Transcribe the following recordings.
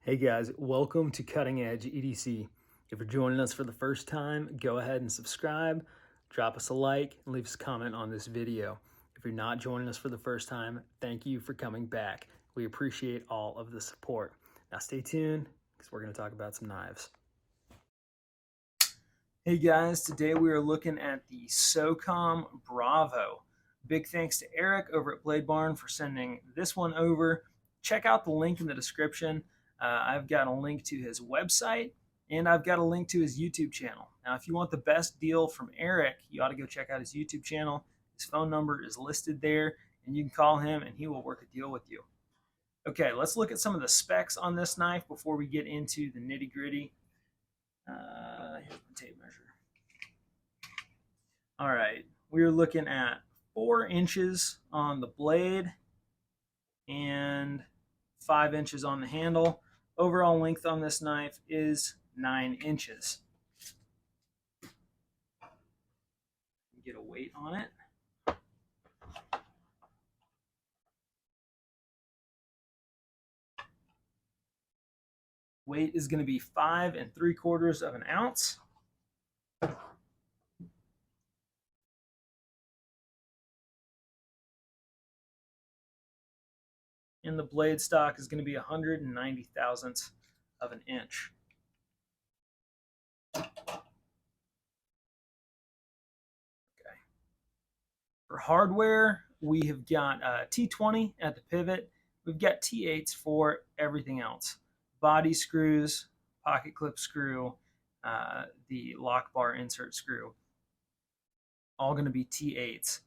Hey guys, welcome to Cutting Edge EDC. If you're joining us for the first time, go ahead and subscribe, drop us a like, and leave us a comment on this video. If you're not joining us for the first time, thank you for coming back. We appreciate all of the support. Now stay tuned because we're going to talk about some knives. Hey guys, today we are looking at the Socom Bravo. Big thanks to Eric over at Blade Barn for sending this one over. Check out the link in the description. I've got a link to his website and I've got a link to his YouTube channel. Now, if you want the best deal from Eric, you ought to go check out his YouTube channel. His phone number is listed there and you can call him and he will work a deal with you. Okay, let's look at some of the specs on this knife before we get into the nitty gritty. Here's my tape measure. All right, we're looking at 4 inches on the blade and 5 inches on the handle. Overall length on this knife is 9 inches. Get a weight on it. Weight is going to be 5 3/4 of an ounce. And the blade stock is going to be 190 thousandths of an inch. Okay. For hardware, we have got T20 at the pivot. We've got T8s for everything else. Body screws, pocket clip screw, the lock bar insert screw. All going to be T8s.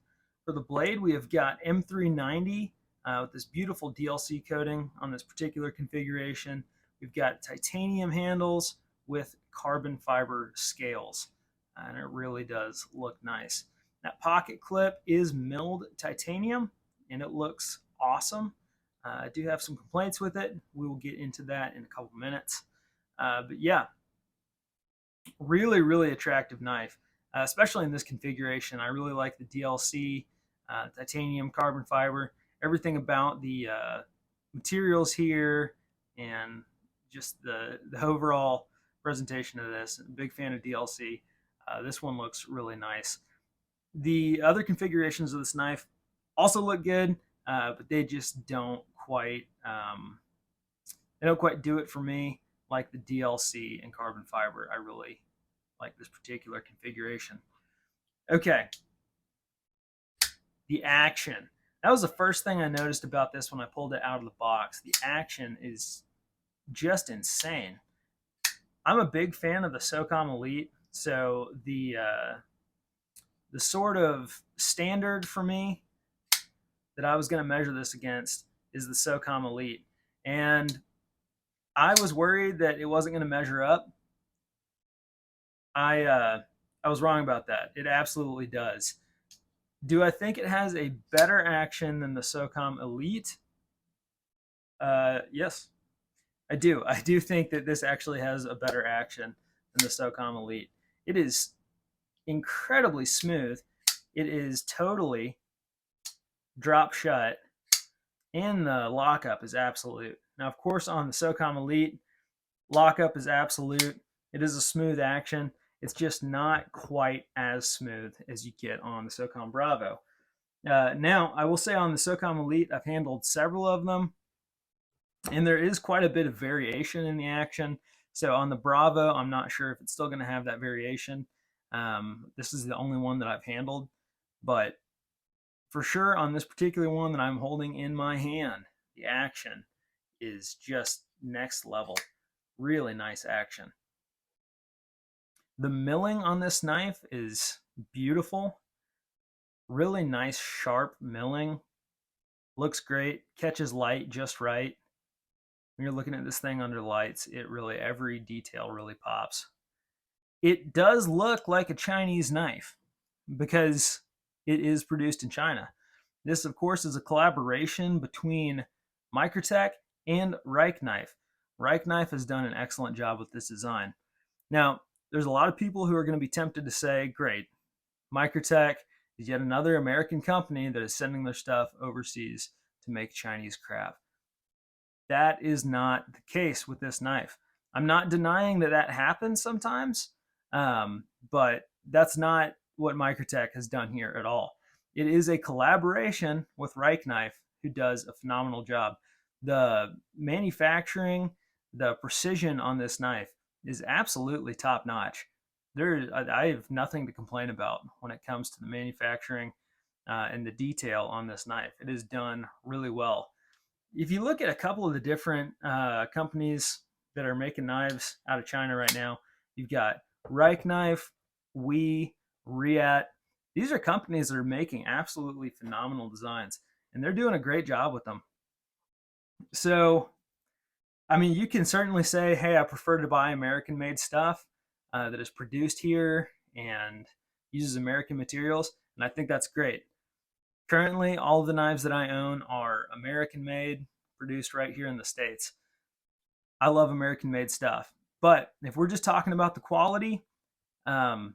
For the blade, we have got M390 with this beautiful DLC coating on this particular configuration. We've got titanium handles with carbon fiber scales, and it really does look nice. That pocket clip is milled titanium, and it looks awesome. I do have some complaints with it. We will get into that in a couple minutes. But yeah, really, really attractive knife, especially in this configuration. I really like the DLC, titanium, carbon fiber, everything about the materials here and just the overall presentation of this. I'm a big fan of DLC. This one looks really nice. The other configurations of this knife also look good, but they just don't quite do it for me like the DLC and carbon fiber. I really like this particular configuration. Okay, the action. That was the first thing I noticed about this when I pulled it out of the box. The action is just insane. I'm a big fan of the Socom Elite, so the sort of standard for me that I was going to measure this against is the Socom Elite. And I was worried that it wasn't going to measure up. I was wrong about that. It absolutely does. Do I think it has a better action than the Socom Elite? Yes, I do. I do think that this actually has a better action than the Socom Elite. It is incredibly smooth. It is totally drop shut, and the lockup is absolute. Now, of course, on the Socom Elite, lockup is absolute. It is a smooth action. It's just not quite as smooth as you get on the Socom Bravo. Now, I will say on the Socom Elite, I've handled several of them, and there is quite a bit of variation in the action. So on the Bravo, I'm not sure if it's still going to have that variation. This is the only one that I've handled, but for sure on this particular one that I'm holding in my hand, the action is just next level. Really nice action. The milling on this knife is beautiful. Really nice, sharp milling. Looks great. Catches light just right. When you're looking at this thing under lights, every detail really pops. It does look like a Chinese knife because it is produced in China. This, of course, is a collaboration between Microtech and Rike Knife. Rike Knife has done an excellent job with this design. Now, there's a lot of people who are going to be tempted to say, great, Microtech is yet another American company that is sending their stuff overseas to make Chinese crap. That is not the case with this knife. I'm not denying that that happens sometimes, but that's not what Microtech has done here at all. It is a collaboration with Rike Knife, who does a phenomenal job. The manufacturing, the precision on this knife is absolutely top notch. I have nothing to complain about when it comes to the manufacturing and the detail on this knife. It is done really well. If you look at a couple of the different companies that are making knives out of China right now, you've got Rike Knife, Riat. These are companies that are making absolutely phenomenal designs, and they're doing a great job with them. So, I mean, you can certainly say, hey, I prefer to buy American made stuff that is produced here and uses American materials, and I think that's great. Currently, all of the knives that I own are American made, produced right here in the States. I love American made stuff. But if we're just talking about the quality, um,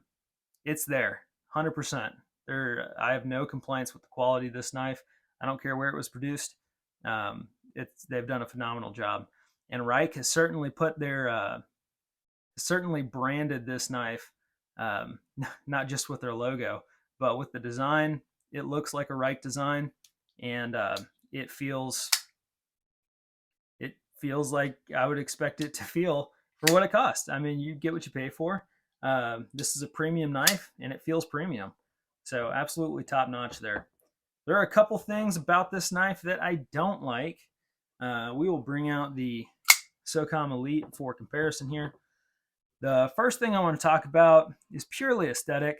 it's there, 100%. I have no complaints with the quality of this knife. I don't care where it was produced. They've done a phenomenal job. And Rike has certainly certainly branded this knife, not just with their logo, but with the design. It looks like a Rike design, and it feels like I would expect it to feel for what it costs. I mean, you get what you pay for. This is a premium knife, and it feels premium. So absolutely top notch there. There are a couple things about this knife that I don't like. We will bring out the Socom Elite for comparison here. The first thing I want to talk about is purely aesthetic.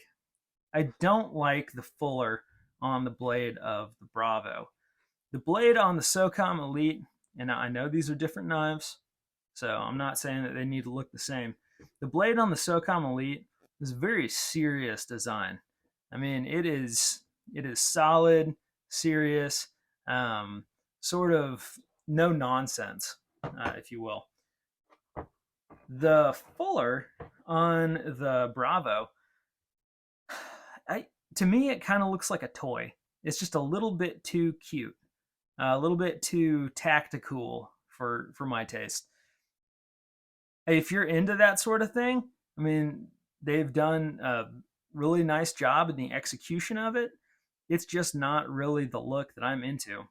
I don't like the fuller on the blade of the Bravo. The blade on the Socom Elite, and I know these are different knives, so I'm not saying that they need to look the same. The blade on the Socom Elite is a very serious design. I mean, it is solid, serious, sort of no nonsense, if you will. The fuller on the Bravo, to me, it kind of looks like a toy. It's just a little bit too cute, a little bit too tactical for my taste. If you're into that sort of thing, I mean, they've done a really nice job in the execution of it. It's just not really the look that I'm into.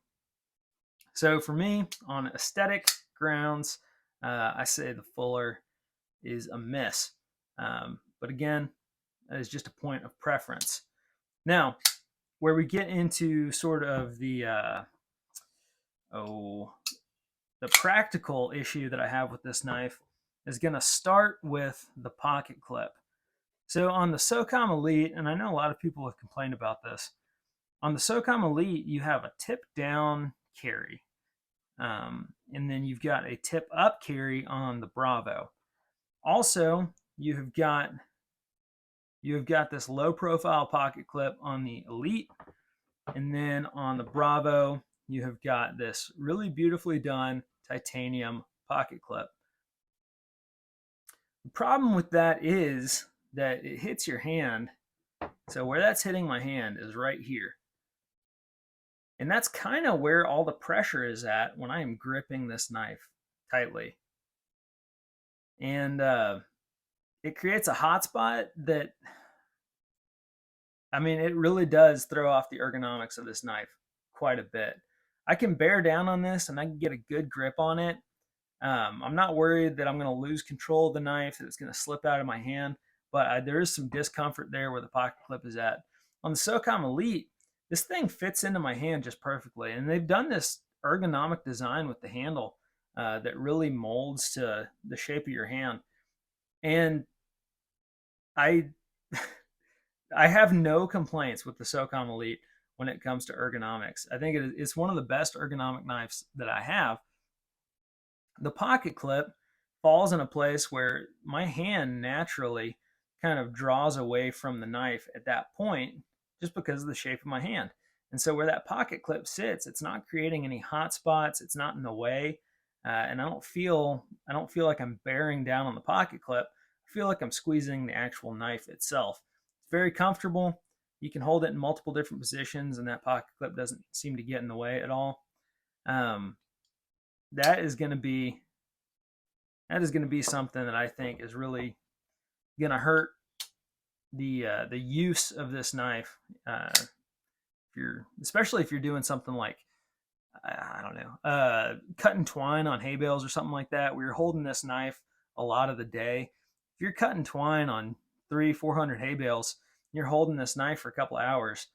So for me, on aesthetic grounds, I say the fuller is a miss. But again, that is just a point of preference. Now, where we get into sort of the practical issue that I have with this knife is going to start with the pocket clip. So on the Socom Elite, and I know a lot of people have complained about this, on the Socom Elite, you have a tip down carry. And then you've got a tip up carry on the Bravo. Also, you have got this low profile pocket clip on the Elite, and then on the Bravo, you have got this really beautifully done titanium pocket clip. The problem with that is that it hits your hand. So where that's hitting my hand is right here. And that's kind of where all the pressure is at when I am gripping this knife tightly. And it creates a hot spot that, I mean, it really does throw off the ergonomics of this knife quite a bit. I can bear down on this and I can get a good grip on it. I'm not worried that I'm going to lose control of the knife, that it's going to slip out of my hand, but there is some discomfort there where the pocket clip is at. On the Socom Elite, this thing fits into my hand just perfectly, and they've done this ergonomic design with the handle that really molds to the shape of your hand. And I have no complaints with the Socom Elite when it comes to ergonomics. I think it's one of the best ergonomic knives that I have. The pocket clip falls in a place where my hand naturally kind of draws away from the knife at that point just because of the shape of my hand. And so where that pocket clip sits, it's not creating any hot spots. It's not in the way. And I don't feel like I'm bearing down on the pocket clip. I feel like I'm squeezing the actual knife itself. It's very comfortable. You can hold it in multiple different positions, and that pocket clip doesn't seem to get in the way at all. that is going to be something that I think is really going to hurt the use of this knife. Especially if you're doing something like, I don't know, cutting twine on hay bales or something like that, where you're holding this knife a lot of the day. If you're cutting twine on 300-400 hay bales, you're holding this knife for a couple of hours,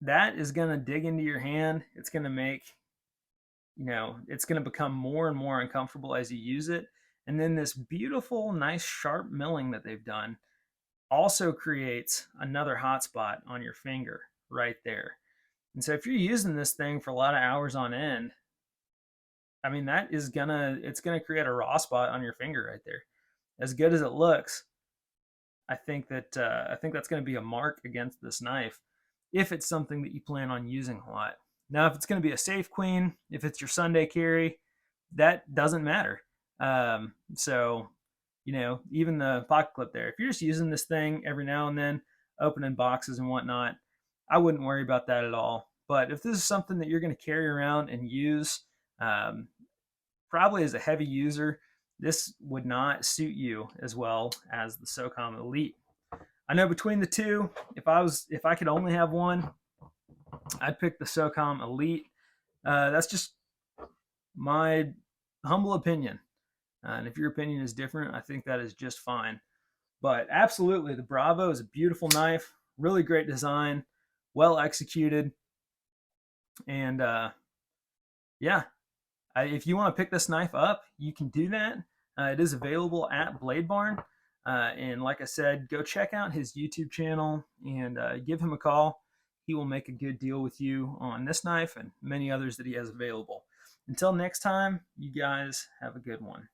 that is going to dig into your hand. It's going to make, it's going to become more and more uncomfortable as you use it. And then this beautiful, nice, sharp milling that they've done also creates another hot spot on your finger right there. And so if you're using this thing for a lot of hours on end, I mean, it's gonna create a raw spot on your finger right there. As good as it looks, I think that's going to be a mark against this knife if it's something that you plan on using a lot. Now, if it's going to be a safe queen, if it's your Sunday carry, that doesn't matter. So, even the pocket clip there, if you're just using this thing every now and then, opening boxes and whatnot, I wouldn't worry about that at all. But if this is something that you're going to carry around and use, probably as a heavy user, this would not suit you as well as the Socom Elite. I know between the two, if I could only have one, I'd pick the Socom Elite. That's just my humble opinion. And if your opinion is different, I think that is just fine. But absolutely, the Bravo is a beautiful knife, really great design, well executed. And yeah, if you want to pick this knife up, you can do that. It is available at Blade Barn. And like I said, go check out his YouTube channel and give him a call. He will make a good deal with you on this knife and many others that he has available. Until next time, you guys have a good one.